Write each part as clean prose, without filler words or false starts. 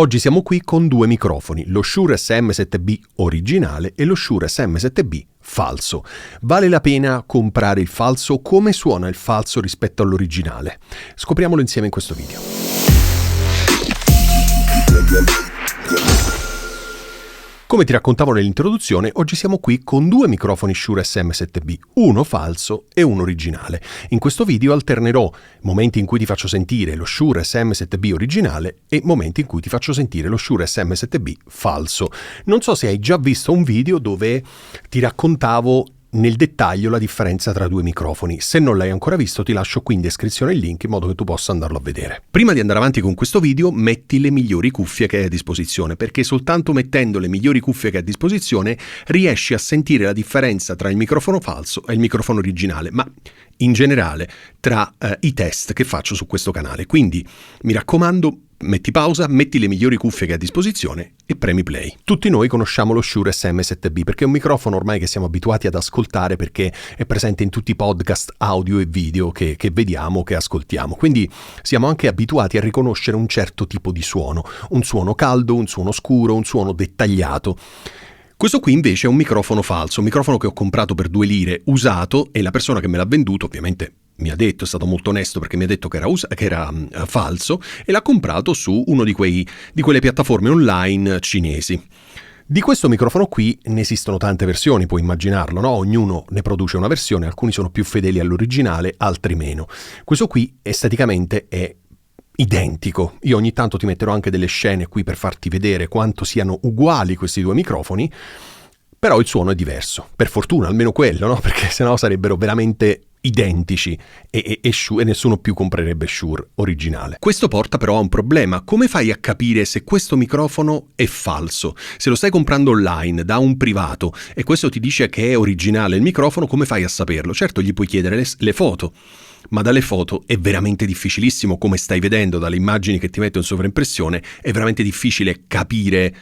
Oggi siamo qui con due microfoni, lo Shure SM7B originale e lo Shure SM7B falso. Vale la pena comprare il falso? Come suona il falso rispetto all'originale? Scopriamolo insieme in questo video. Come ti raccontavo nell'introduzione, oggi siamo qui con due microfoni Shure SM7B, uno falso e uno originale. In questo video alternerò momenti in cui ti faccio sentire lo Shure SM7B originale e momenti in cui ti faccio sentire lo Shure SM7B falso. Non so se hai già visto un video dove ti raccontavo nel dettaglio la differenza tra due microfoni. Se non l'hai ancora visto, ti lascio qui in descrizione il link in modo che tu possa andarlo a vedere. Prima di andare avanti con questo video, metti le migliori cuffie che hai a disposizione, perché soltanto mettendo le migliori cuffie che hai a disposizione riesci a sentire la differenza tra il microfono falso e il microfono originale, ma in generale tra i test che faccio su questo canale. Quindi mi raccomando, metti pausa, metti le migliori cuffie che hai a disposizione e premi play. Tutti noi conosciamo lo Shure SM7B perché è un microfono ormai che siamo abituati ad ascoltare perché è presente in tutti i podcast audio e video che vediamo, che ascoltiamo. Quindi siamo anche abituati a riconoscere un certo tipo di suono, un suono caldo, un suono scuro, un suono dettagliato. Questo qui invece è un microfono falso, un microfono che ho comprato per 2 lire usato e la persona che me l'ha venduto ovviamente mi ha detto, è stato molto onesto perché mi ha detto che era falso e l'ha comprato su uno di quelle piattaforme online cinesi. Di questo microfono qui ne esistono tante versioni, puoi immaginarlo, no? Ognuno ne produce una versione, alcuni sono più fedeli all'originale, altri meno. Questo qui esteticamente è identico. Io ogni tanto ti metterò anche delle scene qui per farti vedere quanto siano uguali questi due microfoni, però il suono è diverso. Per fortuna, almeno quello, no? Perché sennò sarebbero veramente identici e nessuno più comprerebbe Shure originale. Questo porta però a un problema. Come fai a capire se questo microfono è falso? Se lo stai comprando online da un privato e questo ti dice che è originale il microfono, come fai a saperlo? Certo, gli puoi chiedere le foto, ma dalle foto è veramente difficilissimo, come stai vedendo dalle immagini che ti metto in sovraimpressione, è veramente difficile capire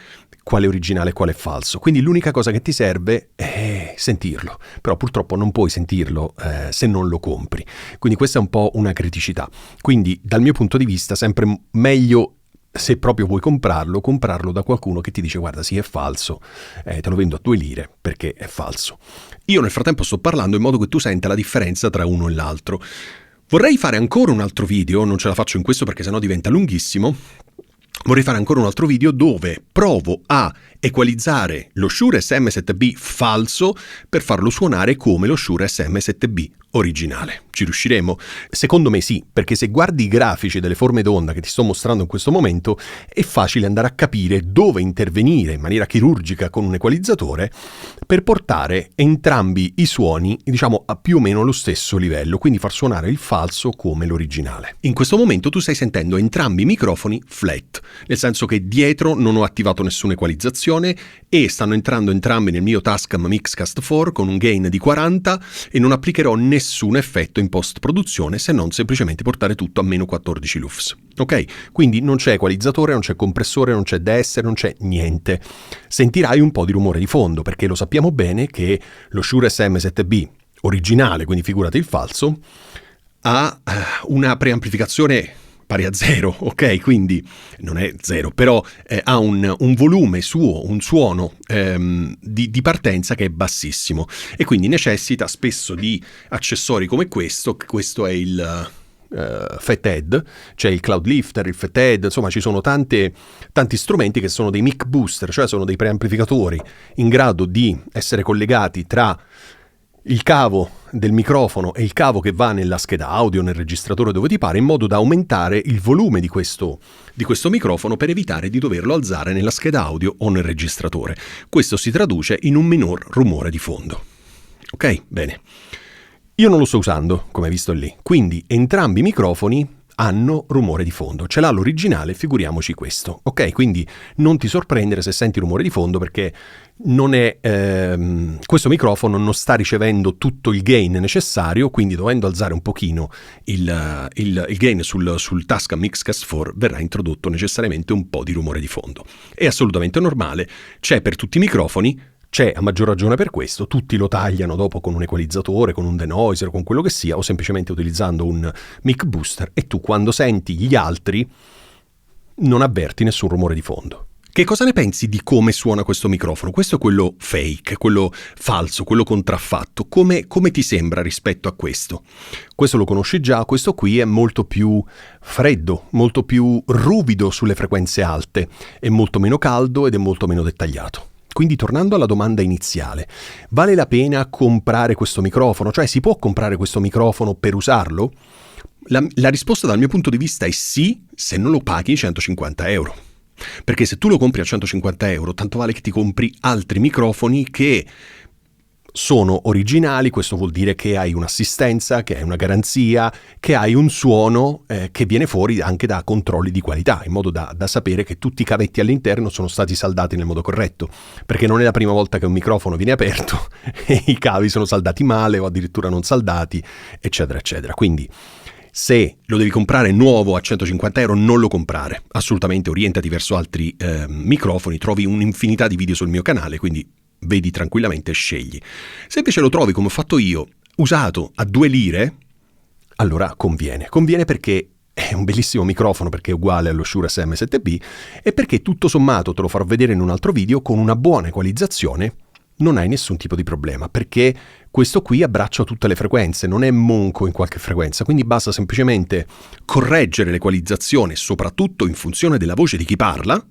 quale è originale e quale è falso. Quindi l'unica cosa che ti serve è sentirlo, però purtroppo non puoi sentirlo se non lo compri. Quindi questa è un po' una criticità. Quindi dal mio punto di vista sempre meglio, se proprio vuoi comprarlo da qualcuno che ti dice guarda sì è falso, te lo vendo a 2 lire perché è falso. Io nel frattempo sto parlando in modo che tu senta la differenza tra uno e l'altro. Vorrei fare ancora un altro video, non ce la faccio in questo perché sennò diventa lunghissimo. Vorrei fare ancora un altro video dove provo a equalizzare lo Shure SM7B falso per farlo suonare come lo Shure SM7B originale. Ci riusciremo? Secondo me sì, perché se guardi i grafici delle forme d'onda che ti sto mostrando in questo momento è facile andare a capire dove intervenire in maniera chirurgica con un equalizzatore per portare entrambi i suoni, diciamo, a più o meno lo stesso livello, quindi far suonare il falso come l'originale. In questo momento tu stai sentendo entrambi i microfoni flat, nel senso che dietro non ho attivato nessuna equalizzazione e stanno entrando entrambi nel mio Tascam Mixcast 4 con un gain di 40 e non applicherò nessun effetto in post-produzione se non semplicemente portare tutto a meno 14 lufs. Ok? Quindi non c'è equalizzatore, non c'è compressore, non c'è DSR, non c'è niente. Sentirai un po' di rumore di fondo perché lo sappiamo bene che lo Shure SM7B originale, quindi figurati il falso, ha una preamplificazione pari a 0, ok? Quindi non è 0, però ha un volume suo, un suono di partenza che è bassissimo e quindi necessita spesso di accessori come questo. Questo è il Fathead, c'è il Cloud Lifter, il Fathead, insomma ci sono tanti strumenti che sono dei mic booster, cioè sono dei preamplificatori in grado di essere collegati tra il cavo del microfono e il cavo che va nella scheda audio, nel registratore dove ti pare, in modo da aumentare il volume di questo microfono per evitare di doverlo alzare nella scheda audio o nel registratore. Questo si traduce in un minor rumore di fondo. Ok? Bene. Io non lo sto usando, come hai visto lì, quindi entrambi i microfoni hanno rumore di fondo. Ce l'ha l'originale, figuriamoci questo. Ok? Quindi non ti sorprendere se senti rumore di fondo perché non è questo microfono non sta ricevendo tutto il gain necessario, quindi dovendo alzare un pochino il gain sul Tascam Mixcast 4 verrà introdotto necessariamente un po' di rumore di fondo. È assolutamente normale, c'è per tutti i microfoni, c'è a maggior ragione per questo, tutti lo tagliano dopo con un equalizzatore, con un denoiser, con quello che sia, o semplicemente utilizzando un mic booster, e tu quando senti gli altri non avverti nessun rumore di fondo. Che cosa ne pensi di come suona questo microfono? Questo è quello fake, quello falso, quello contraffatto. Come ti sembra rispetto a questo? Questo lo conosci già, questo qui è molto più freddo, molto più ruvido sulle frequenze alte, è molto meno caldo ed è molto meno dettagliato. Quindi tornando alla domanda iniziale, vale la pena comprare questo microfono? Cioè si può comprare questo microfono per usarlo? La risposta dal mio punto di vista è sì, se non lo paghi 150 euro. Perché se tu lo compri a 150 euro, tanto vale che ti compri altri microfoni che sono originali. Questo vuol dire che hai un'assistenza, che hai una garanzia, che hai un suono che viene fuori anche da controlli di qualità, in modo da sapere che tutti i cavetti all'interno sono stati saldati nel modo corretto, perché non è la prima volta che un microfono viene aperto e i cavi sono saldati male o addirittura non saldati, eccetera, eccetera. Quindi se lo devi comprare nuovo a 150 euro, non lo comprare. Assolutamente, orientati verso altri microfoni, trovi un'infinità di video sul mio canale, quindi vedi tranquillamente e scegli. Se invece lo trovi, come ho fatto io, usato a 2 lire, allora conviene. Conviene perché è un bellissimo microfono, perché è uguale allo Shure SM7B, e perché tutto sommato, te lo farò vedere in un altro video, con una buona equalizzazione non hai nessun tipo di problema, perché questo qui abbraccia tutte le frequenze, non è monco in qualche frequenza, quindi basta semplicemente correggere l'equalizzazione, soprattutto in funzione della voce di chi parla,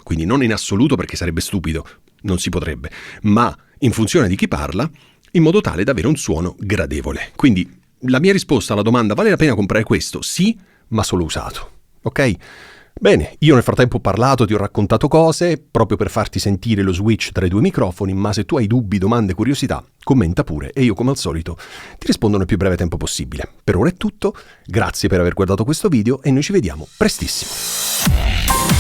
quindi non in assoluto perché sarebbe stupido, non si potrebbe, ma in funzione di chi parla, in modo tale da avere un suono gradevole. Quindi la mia risposta alla domanda vale la pena comprare questo? Sì, ma solo usato, ok? Bene, io nel frattempo ho parlato, ti ho raccontato cose, proprio per farti sentire lo switch tra i 2 microfoni, ma se tu hai dubbi, domande, curiosità, commenta pure e io come al solito ti rispondo nel più breve tempo possibile. Per ora è tutto, grazie per aver guardato questo video e noi ci vediamo prestissimo.